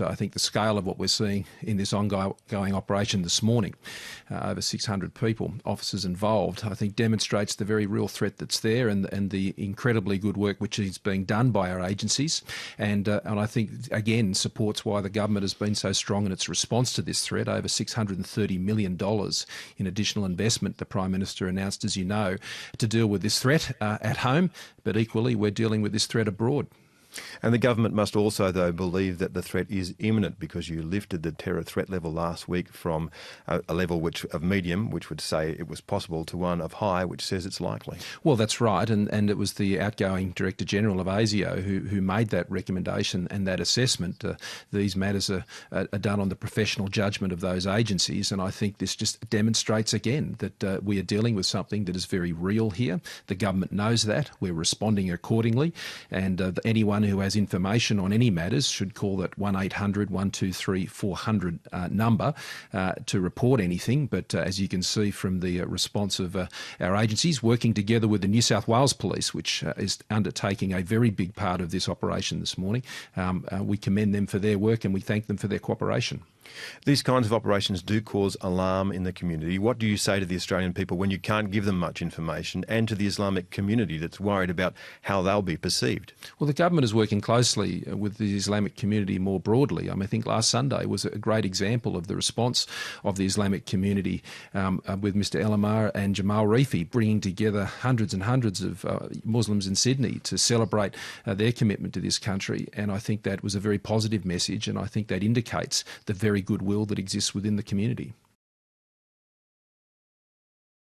I think the scale of what we're seeing in this ongoing operation this morning, over 600 people, officers involved, I think demonstrates the very real threat that's there and the incredibly good work which is being done by our agencies. And I think, again, supports why the government has been so strong in its response to this threat. Over $630 million in additional investment the Prime Minister announced, as you know, to deal with this threat at home, but equally we're dealing with this threat abroad. And the government must also, though, believe that the threat is imminent, because you lifted the terror threat level last week from a level of medium, which would say it was possible, to one of high, which says it's likely. Well, that's right. And it was the outgoing Director General of ASIO who made that recommendation and that assessment. These matters are done on the professional judgment of those agencies. And I think this just demonstrates again that we are dealing with something that is very real here. The government knows that. We're responding accordingly. And anyone who has information on any matters should call that 1800 123 400 number to report anything. But as you can see from the response of our agencies, working together with the New South Wales Police, which is undertaking a very big part of this operation this morning, we commend them for their work and we thank them for their cooperation. These kinds of operations do cause alarm in the community. What do you say to the Australian people when you can't give them much information, and to the Islamic community that's worried about how they'll be perceived? Well, the government is working closely with the Islamic community more broadly. I think last Sunday was a great example of the response of the Islamic community with Mr Elamar and Jamal Rifi bringing together hundreds and hundreds of Muslims in Sydney to celebrate their commitment to this country. And I think that was a very positive message, and I think that indicates the very goodwill that exists within the community.